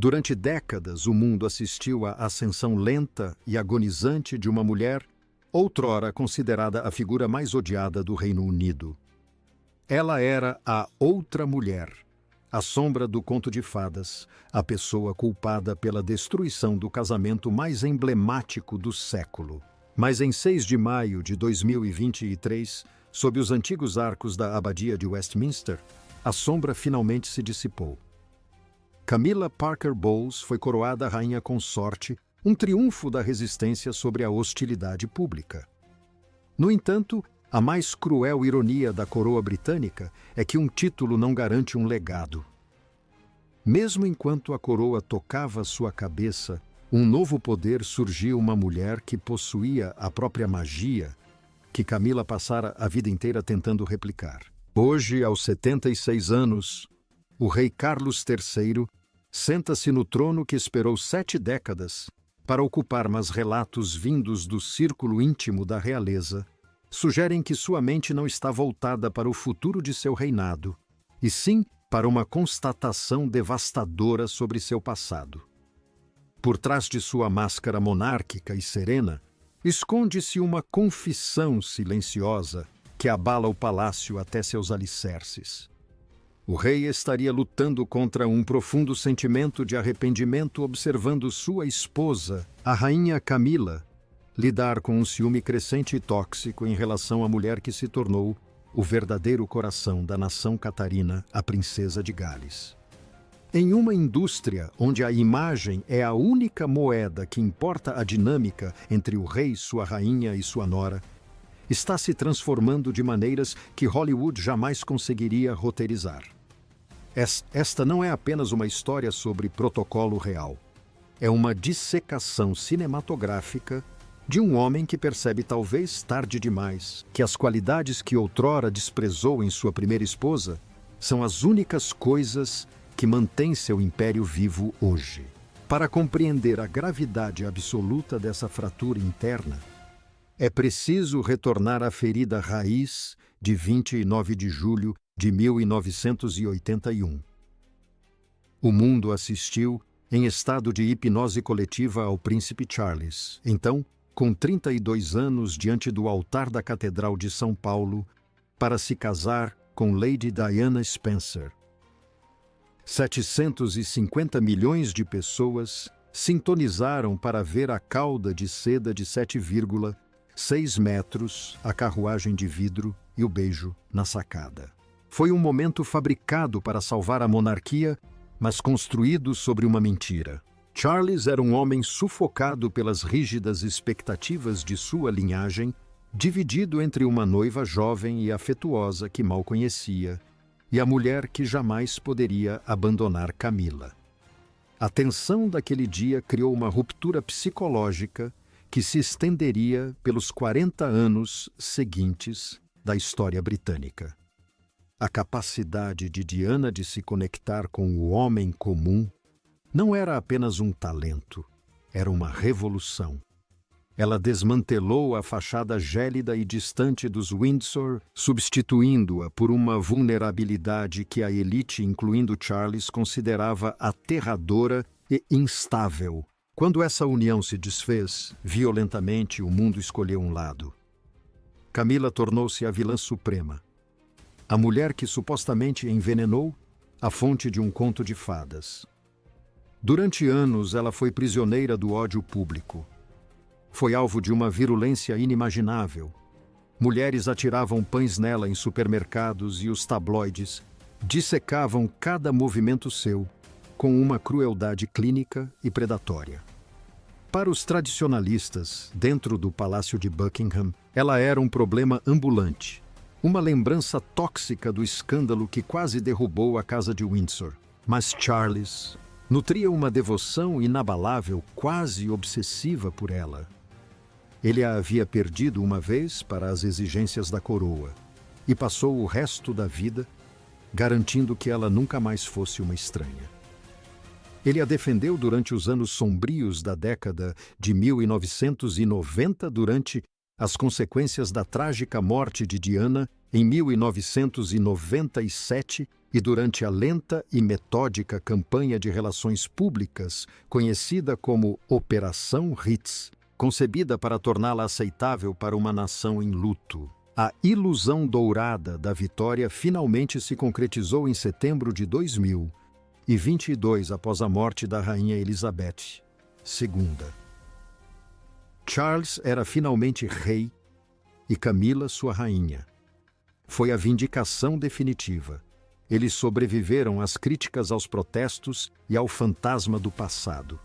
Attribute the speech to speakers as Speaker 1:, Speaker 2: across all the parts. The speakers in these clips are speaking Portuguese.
Speaker 1: Durante décadas, o mundo assistiu à ascensão lenta e agonizante de uma mulher, outrora considerada a figura mais odiada do Reino Unido. Ela era a outra mulher, a sombra do conto de fadas, a pessoa culpada pela destruição do casamento mais emblemático do século. Mas em 6 de maio de 2023, sob os antigos arcos da Abadia de Westminster, a sombra finalmente se dissipou. Camilla Parker Bowles foi coroada rainha consorte, um triunfo da resistência sobre a hostilidade pública. No entanto, a mais cruel ironia da coroa britânica é que um título não garante um legado. Mesmo enquanto a coroa tocava sua cabeça, um novo poder surgiu, uma mulher que possuía a própria magia que Camilla passara a vida inteira tentando replicar. Hoje, aos 76 anos, o rei Carlos III senta-se no trono que esperou 7 décadas para ocupar, mas relatos vindos do círculo íntimo da realeza sugerem que sua mente não está voltada para o futuro de seu reinado, e sim para uma constatação devastadora sobre seu passado. Por trás de sua máscara monárquica e serena, esconde-se uma confissão silenciosa que abala o palácio até seus alicerces. O rei estaria lutando contra um profundo sentimento de arrependimento, observando sua esposa, a rainha Camilla, lidar com um ciúme crescente e tóxico em relação à mulher que se tornou o verdadeiro coração da nação catarina, a princesa de Gales. Em uma indústria onde a imagem é a única moeda que importa a dinâmica entre o rei, sua rainha e sua nora, está se transformando de maneiras que Hollywood jamais conseguiria roteirizar. Esta não é apenas uma história sobre protocolo real. É uma dissecação cinematográfica de um homem que percebe, talvez tarde demais, que as qualidades que outrora desprezou em sua primeira esposa são as únicas coisas que mantêm seu império vivo hoje. Para compreender a gravidade absoluta dessa fratura interna, é preciso retornar à ferida raiz de 29 de julho de 1981. O mundo assistiu, em estado de hipnose coletiva, ao príncipe Charles, então, com 32 anos, diante do altar da Catedral de São Paulo, para se casar com Lady Diana Spencer. 750 milhões de pessoas sintonizaram para ver a cauda de seda de 7,6 metros, a carruagem de vidro e o beijo na sacada. Foi um momento fabricado para salvar a monarquia, mas construído sobre uma mentira. Charles era um homem sufocado pelas rígidas expectativas de sua linhagem, dividido entre uma noiva jovem e afetuosa que mal conhecia e a mulher que jamais poderia abandonar Camilla. A tensão daquele dia criou uma ruptura psicológica que se estenderia pelos 40 anos seguintes da história britânica. A capacidade de Diana de se conectar com o homem comum não era apenas um talento, era uma revolução. Ela desmantelou a fachada gélida e distante dos Windsor, substituindo-a por uma vulnerabilidade que a elite, incluindo Charles, considerava aterradora e instável. Quando essa união se desfez, violentamente o mundo escolheu um lado. Camilla tornou-se a vilã suprema. A mulher que supostamente envenenou a fonte de um conto de fadas. Durante anos, ela foi prisioneira do ódio público. Foi alvo de uma virulência inimaginável. Mulheres atiravam pães nela em supermercados e os tabloides dissecavam cada movimento seu com uma crueldade clínica e predatória. Para os tradicionalistas, dentro do Palácio de Buckingham, ela era um problema ambulante, uma lembrança tóxica do escândalo que quase derrubou a Casa de Windsor. Mas Charles nutria uma devoção inabalável, quase obsessiva por ela. Ele a havia perdido uma vez para as exigências da coroa e passou o resto da vida garantindo que ela nunca mais fosse uma estranha. Ele a defendeu durante os anos sombrios da década de 1990, durante as consequências da trágica morte de Diana em 1997, e durante a lenta e metódica campanha de relações públicas, conhecida como Operação Ritz, concebida para torná-la aceitável para uma nação em luto. A ilusão dourada da vitória finalmente se concretizou em setembro de 2022, após a morte da Rainha Elizabeth II. Charles era finalmente rei e Camila sua rainha. Foi a vindicação definitiva. Eles sobreviveram às críticas aos protestos e ao fantasma do passado.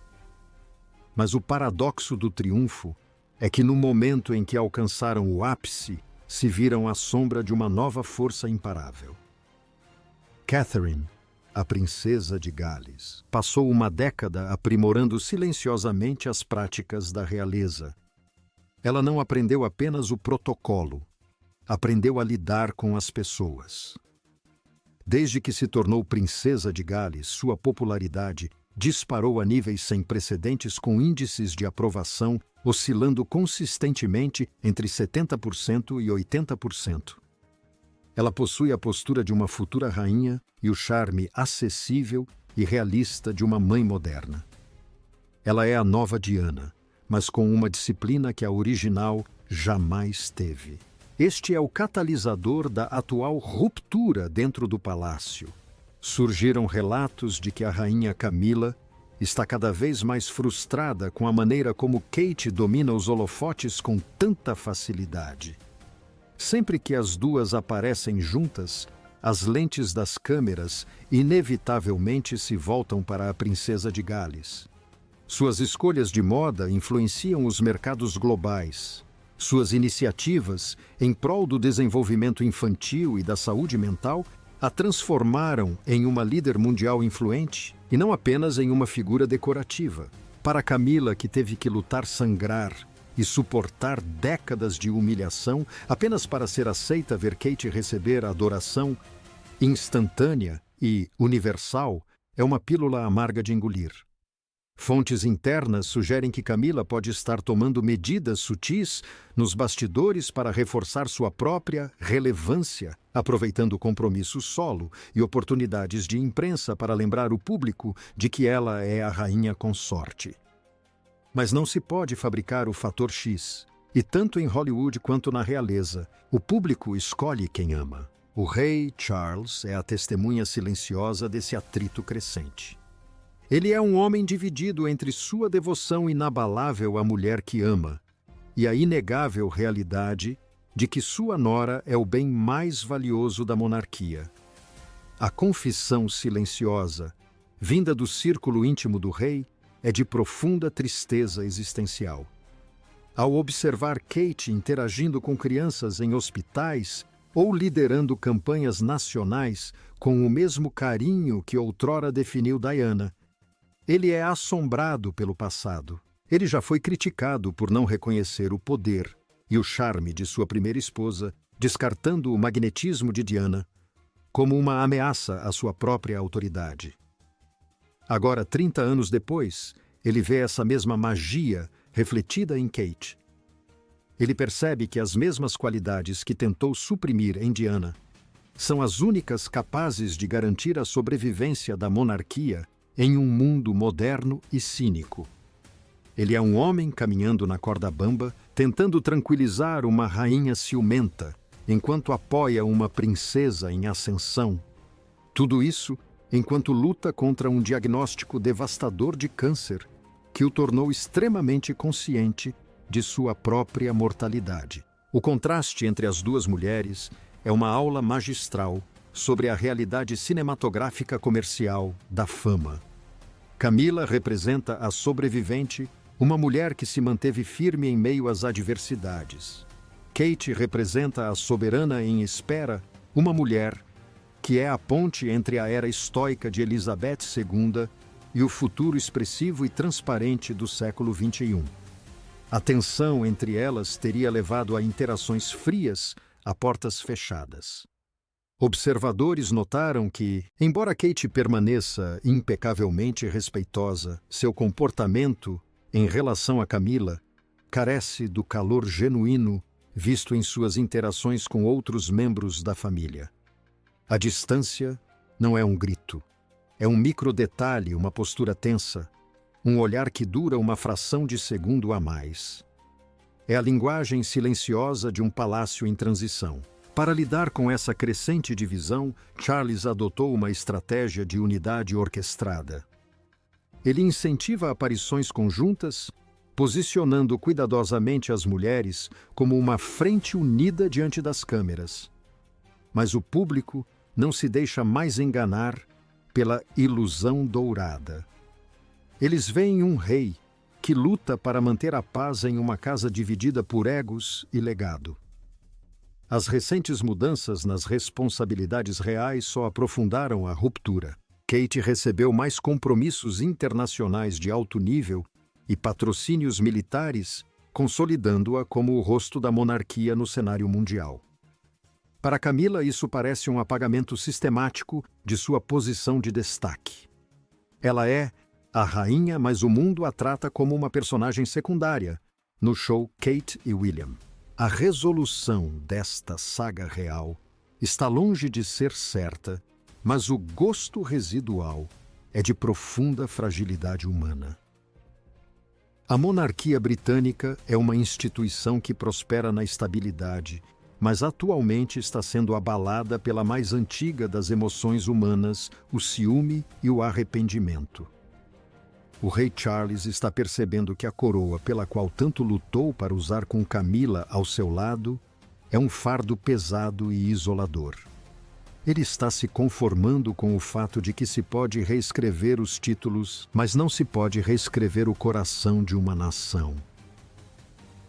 Speaker 1: Mas o paradoxo do triunfo é que no momento em que alcançaram o ápice, se viram à sombra de uma nova força imparável. Catherine, a princesa de Gales, passou uma década aprimorando silenciosamente as práticas da realeza. Ela não aprendeu apenas o protocolo, aprendeu a lidar com as pessoas. Desde que se tornou princesa de Gales, sua popularidade disparou a níveis sem precedentes, com índices de aprovação oscilando consistentemente entre 70% e 80%. Ela possui a postura de uma futura rainha e o charme acessível e realista de uma mãe moderna. Ela é a nova Diana, mas com uma disciplina que a original jamais teve. Este é o catalisador da atual ruptura dentro do palácio. Surgiram relatos de que a rainha Camila está cada vez mais frustrada com a maneira como Kate domina os holofotes com tanta facilidade. Sempre que as duas aparecem juntas, as lentes das câmeras inevitavelmente se voltam para a princesa de Gales. Suas escolhas de moda influenciam os mercados globais. Suas iniciativas em prol do desenvolvimento infantil e da saúde mental a transformaram em uma líder mundial influente e não apenas em uma figura decorativa. Para Camila, que teve que lutar, sangrar e suportar décadas de humilhação apenas para ser aceita, ver Kate receber a adoração instantânea e universal é uma pílula amarga de engolir. Fontes internas sugerem que Camila pode estar tomando medidas sutis nos bastidores para reforçar sua própria relevância, aproveitando compromissos solo e oportunidades de imprensa para lembrar o público de que ela é a rainha consorte. Mas não se pode fabricar o fator X, e tanto em Hollywood quanto na realeza, o público escolhe quem ama. O rei Charles é a testemunha silenciosa desse atrito crescente. Ele é um homem dividido entre sua devoção inabalável à mulher que ama e a inegável realidade de que sua nora é o bem mais valioso da monarquia. A confissão silenciosa, vinda do círculo íntimo do rei, é de profunda tristeza existencial. Ao observar Kate interagindo com crianças em hospitais ou liderando campanhas nacionais com o mesmo carinho que outrora definiu Diana, ele é assombrado pelo passado. Ele já foi criticado por não reconhecer o poder e o charme de sua primeira esposa, descartando o magnetismo de Diana como uma ameaça à sua própria autoridade. Agora, 30 anos depois, ele vê essa mesma magia refletida em Kate. Ele percebe que as mesmas qualidades que tentou suprimir em Diana são as únicas capazes de garantir a sobrevivência da monarquia em um mundo moderno e cínico. Ele é um homem caminhando na corda bamba, tentando tranquilizar uma rainha ciumenta, enquanto apoia uma princesa em ascensão. Tudo isso enquanto luta contra um diagnóstico devastador de câncer que o tornou extremamente consciente de sua própria mortalidade. O contraste entre as duas mulheres é uma aula magistral sobre a realidade cinematográfica comercial da fama. Camila representa a sobrevivente, uma mulher que se manteve firme em meio às adversidades. Kate representa a soberana em espera, uma mulher que é a ponte entre a era estoica de Elizabeth II e o futuro expressivo e transparente do século XXI. A tensão entre elas teria levado a interações frias a portas fechadas. Observadores notaram que, embora Kate permaneça impecavelmente respeitosa, seu comportamento em relação a Camila carece do calor genuíno visto em suas interações com outros membros da família. A distância Não é um grito. É um microdetalhe, uma postura tensa, um olhar que dura uma fração de segundo a mais. É a linguagem silenciosa de um palácio em transição. Para lidar com essa crescente divisão, Charles adotou uma estratégia de unidade orquestrada. Ele incentiva aparições conjuntas, posicionando cuidadosamente as mulheres como uma frente unida diante das câmeras. Mas o público não se deixa mais enganar pela ilusão dourada. Eles veem um rei que luta para manter a paz em uma casa dividida por egos e legado. As recentes mudanças nas responsabilidades reais só aprofundaram a ruptura. Kate recebeu mais compromissos internacionais de alto nível e patrocínios militares, consolidando-a como o rosto da monarquia no cenário mundial. Para Camila, isso parece um apagamento sistemático de sua posição de destaque. Ela é a rainha, mas o mundo a trata como uma personagem secundária no show Kate e William. A resolução desta saga real está longe de ser certa, mas o gosto residual é de profunda fragilidade humana. A monarquia britânica é uma instituição que prospera na estabilidade, mas atualmente está sendo abalada pela mais antiga das emoções humanas, o ciúme e o arrependimento. O rei Charles está percebendo que a coroa pela qual tanto lutou para usar com Camila ao seu lado é um fardo pesado e isolador. Ele está se conformando com o fato de que se pode reescrever os títulos, mas não se pode reescrever o coração de uma nação.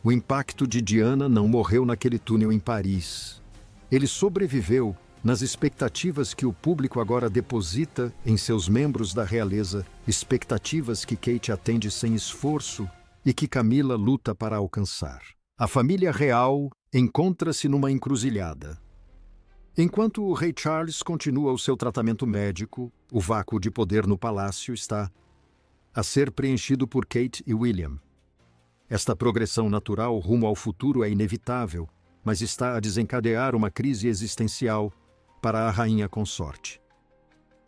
Speaker 1: O impacto de Diana não morreu naquele túnel em Paris. Ele sobreviveu nas expectativas que o público agora deposita em seus membros da realeza, expectativas que Kate atende sem esforço e que Camila luta para alcançar. A família real encontra-se numa encruzilhada. Enquanto o rei Charles continua o seu tratamento médico, o vácuo de poder no palácio está a ser preenchido por Kate e William. Esta progressão natural rumo ao futuro é inevitável, mas está a desencadear uma crise existencial para a rainha consorte.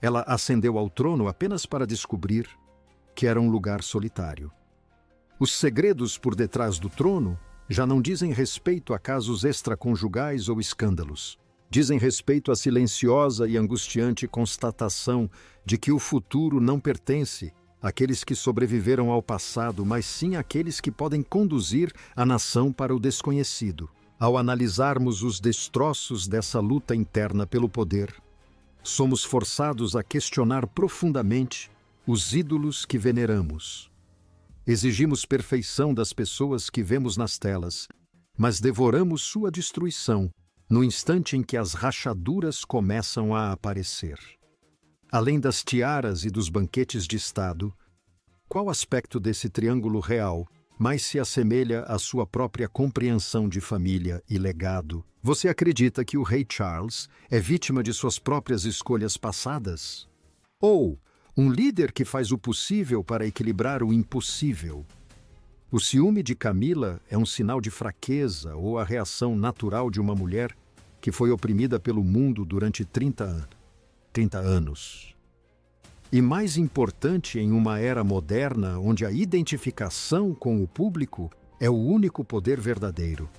Speaker 1: Ela ascendeu ao trono apenas para descobrir que era um lugar solitário. Os segredos por detrás do trono já não dizem respeito a casos extraconjugais ou escândalos. Dizem respeito à silenciosa e angustiante constatação de que o futuro não pertence àqueles que sobreviveram ao passado, mas sim àqueles que podem conduzir a nação para o desconhecido. Ao analisarmos os destroços dessa luta interna pelo poder, somos forçados a questionar profundamente os ídolos que veneramos. Exigimos perfeição das pessoas que vemos nas telas, mas devoramos sua destruição no instante em que as rachaduras começam a aparecer. Além das tiaras e dos banquetes de Estado, qual aspecto desse triângulo real mais se assemelha à sua própria compreensão de família e legado? Você acredita que o rei Charles é vítima de suas próprias escolhas passadas? Ou um líder que faz o possível para equilibrar o impossível? O ciúme de Camila é um sinal de fraqueza ou a reação natural de uma mulher que foi oprimida pelo mundo durante 30 anos. E mais importante em uma era moderna onde a identificação com o público é o único poder verdadeiro.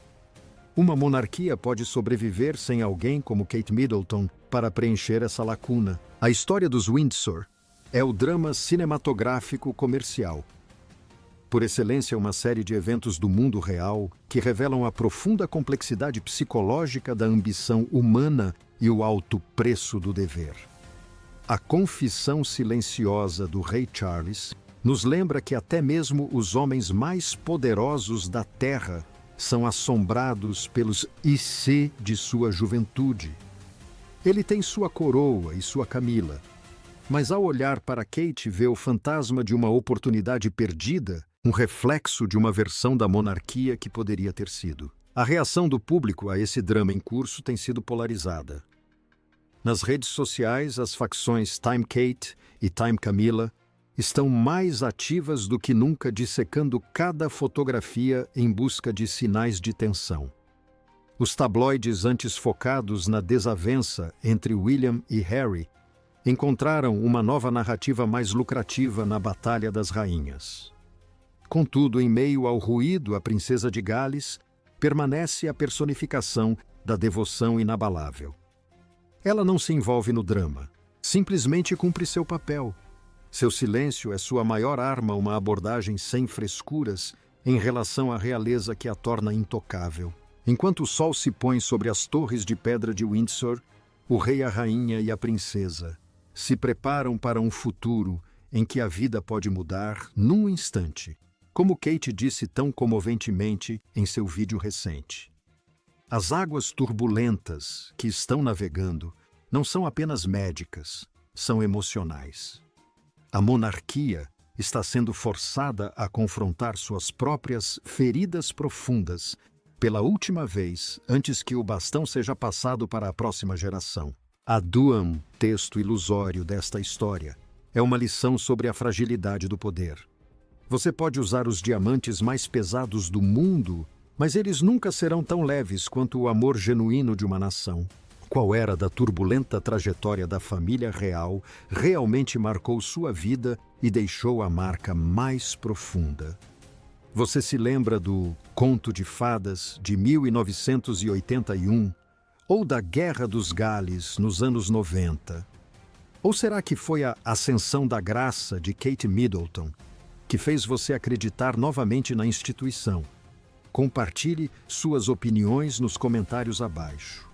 Speaker 1: Uma monarquia pode sobreviver sem alguém como Kate Middleton para preencher essa lacuna. A história dos Windsor é o drama cinematográfico comercial. Por excelência, uma série de eventos do mundo real que revelam a profunda complexidade psicológica da ambição humana e o alto preço do dever. A confissão silenciosa do rei Charles nos lembra que até mesmo os homens mais poderosos da Terra são assombrados pelos e se de sua juventude. Ele tem sua coroa e sua Camila, mas ao olhar para Kate vê o fantasma de uma oportunidade perdida, um reflexo de uma versão da monarquia que poderia ter sido. A reação do público a esse drama em curso tem sido polarizada. Nas redes sociais, as facções Time Kate e Time Camila estão mais ativas do que nunca, dissecando cada fotografia em busca de sinais de tensão. Os tabloides antes focados na desavença entre William e Harry encontraram uma nova narrativa mais lucrativa na Batalha das Rainhas. Contudo, em meio ao ruído, a princesa de Gales permanece a personificação da devoção inabalável. Ela não se envolve no drama, simplesmente cumpre seu papel. Seu silêncio é sua maior arma, uma abordagem sem frescuras em relação à realeza que a torna intocável. Enquanto o sol se põe sobre as torres de pedra de Windsor, o rei, a rainha e a princesa se preparam para um futuro em que a vida pode mudar num instante, como Kate disse tão comoventemente em seu vídeo recente. As águas turbulentas que estão navegando não são apenas médicas, são emocionais. A monarquia está sendo forçada a confrontar suas próprias feridas profundas pela última vez antes que o bastão seja passado para a próxima geração. A Duam, texto ilusório desta história, é uma lição sobre a fragilidade do poder. Você pode usar os diamantes mais pesados do mundo, mas eles nunca serão tão leves quanto o amor genuíno de uma nação. Qual era da turbulenta trajetória da família real realmente marcou sua vida e deixou a marca mais profunda. Você se lembra do Conto de Fadas de 1981 ou da Guerra dos Gales nos anos 90? Ou será que foi a ascensão da graça de Kate Middleton que fez você acreditar novamente na instituição? Compartilhe suas opiniões nos comentários abaixo.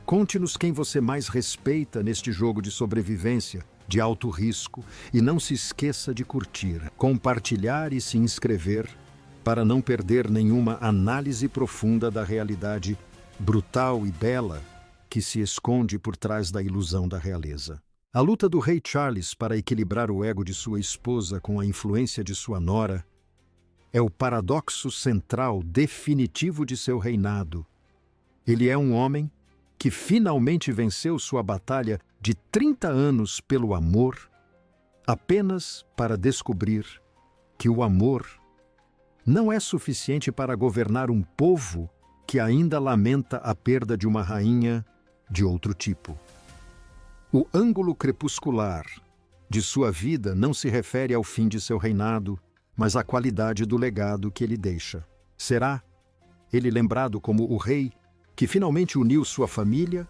Speaker 1: Conte-nos quem você mais respeita neste jogo de sobrevivência, de alto risco, e não se esqueça de curtir, compartilhar e se inscrever para não perder nenhuma análise profunda da realidade brutal e bela que se esconde por trás da ilusão da realeza. A luta do rei Charles para equilibrar o ego de sua esposa com a influência de sua nora é o paradoxo central definitivo de seu reinado. Ele é um homem que finalmente venceu sua batalha de 30 anos pelo amor, apenas para descobrir que o amor não é suficiente para governar um povo que ainda lamenta a perda de uma rainha de outro tipo. O ângulo crepuscular de sua vida não se refere ao fim de seu reinado, mas à qualidade do legado que ele deixa. Será ele lembrado como o rei que finalmente uniu sua família,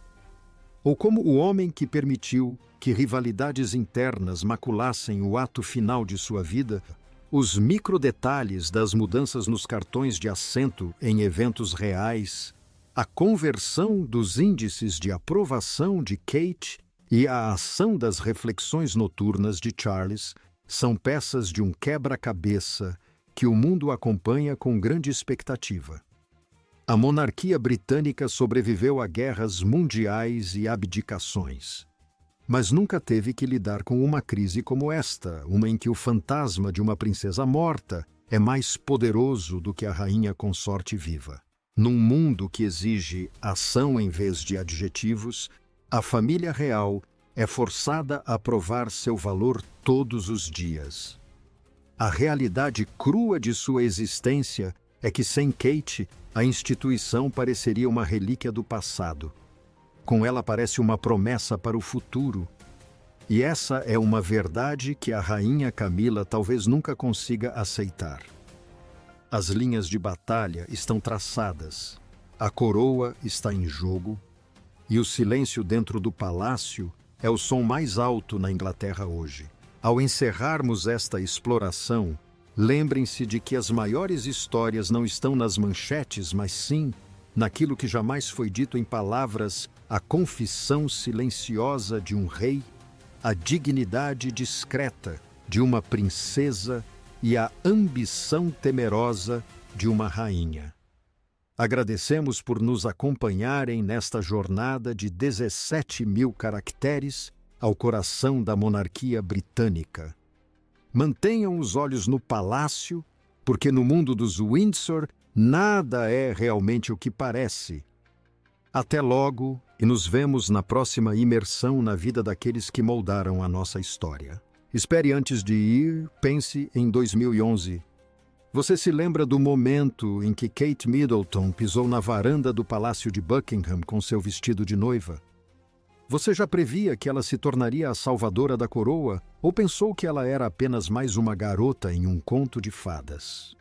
Speaker 1: ou como o homem que permitiu que rivalidades internas maculassem o ato final de sua vida? Os microdetalhes das mudanças nos cartões de assento em eventos reais, a conversão dos índices de aprovação de Kate e a ação das reflexões noturnas de Charles são peças de um quebra-cabeça que o mundo acompanha com grande expectativa. A monarquia britânica sobreviveu a guerras mundiais e abdicações, mas nunca teve que lidar com uma crise como esta, uma em que o fantasma de uma princesa morta é mais poderoso do que a rainha consorte viva. Num mundo que exige ação em vez de adjetivos, a família real é forçada a provar seu valor todos os dias. A realidade crua de sua existência é que sem Kate, a instituição pareceria uma relíquia do passado. Com ela parece uma promessa para o futuro. E essa é uma verdade que a rainha Camila talvez nunca consiga aceitar. As linhas de batalha estão traçadas, a coroa está em jogo, e o silêncio dentro do palácio é o som mais alto na Inglaterra hoje. Ao encerrarmos esta exploração, lembrem-se de que as maiores histórias não estão nas manchetes, mas sim naquilo que jamais foi dito em palavras, a confissão silenciosa de um rei, a dignidade discreta de uma princesa e a ambição temerosa de uma rainha. Agradecemos por nos acompanharem nesta jornada de 17.000 caracteres ao coração da monarquia britânica. Mantenham os olhos no palácio, porque no mundo dos Windsor nada é realmente o que parece. Até logo e nos vemos na próxima imersão na vida daqueles que moldaram a nossa história. Espere antes de ir, pense em 2011. Você se lembra do momento em que Kate Middleton pisou na varanda do Palácio de Buckingham com seu vestido de noiva? Você já previa que ela se tornaria a salvadora da coroa ou pensou que ela era apenas mais uma garota em um conto de fadas?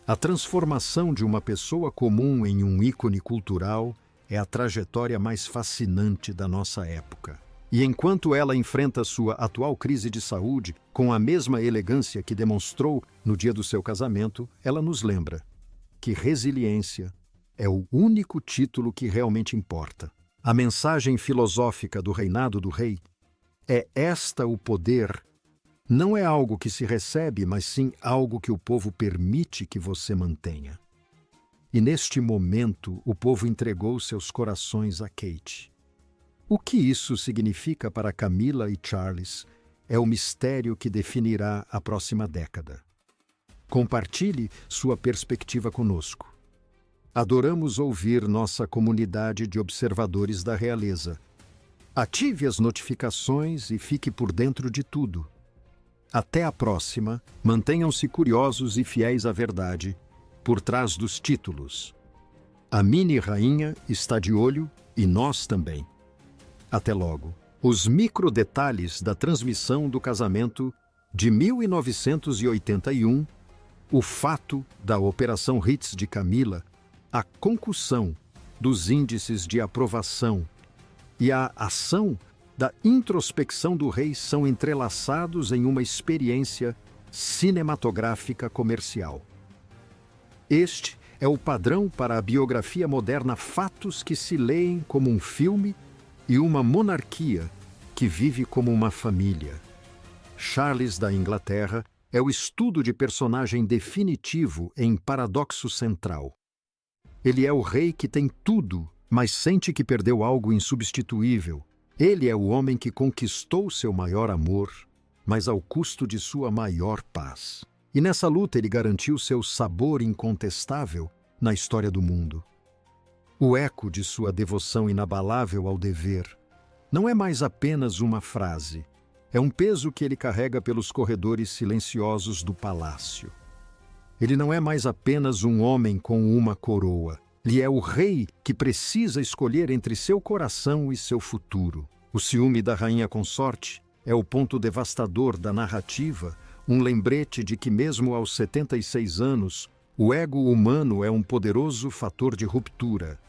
Speaker 1: A transformação de uma pessoa comum em um ícone cultural é a trajetória mais fascinante da nossa época. E enquanto ela enfrenta sua atual crise de saúde com a mesma elegância que demonstrou no dia do seu casamento, ela nos lembra que resiliência é o único título que realmente importa. A mensagem filosófica do reinado do rei é esta: o poder não é algo que se recebe, mas sim algo que o povo permite que você mantenha. E neste momento, o povo entregou seus corações a Kate. O que isso significa para Camila e Charles é o mistério que definirá a próxima década. Compartilhe sua perspectiva conosco. Adoramos ouvir nossa comunidade de observadores da realeza. Ative as notificações e fique por dentro de tudo. Até a próxima, mantenham-se curiosos e fiéis à verdade, por trás dos títulos. A mini-rainha está de olho e nós também. Até logo. Os microdetalhes da transmissão do casamento de 1981, o fato da Operação Hits de Camila, a concussão dos índices de aprovação e a ação da introspecção do rei são entrelaçados em uma experiência cinematográfica comercial. Este é o padrão para a biografia moderna, fatos que se leem como um filme e uma monarquia que vive como uma família. Charles da Inglaterra é o estudo de personagem definitivo em Paradoxo Central. Ele é o rei que tem tudo, mas sente que perdeu algo insubstituível. Ele é o homem que conquistou seu maior amor, mas ao custo de sua maior paz. E nessa luta ele garantiu seu sabor incontestável na história do mundo. O eco de sua devoção inabalável ao dever não é mais apenas uma frase, é um peso que ele carrega pelos corredores silenciosos do palácio. Ele não é mais apenas um homem com uma coroa. Ele é o rei que precisa escolher entre seu coração e seu futuro. O ciúme da rainha consorte é o ponto devastador da narrativa, um lembrete de que mesmo aos 76 anos, o ego humano é um poderoso fator de ruptura.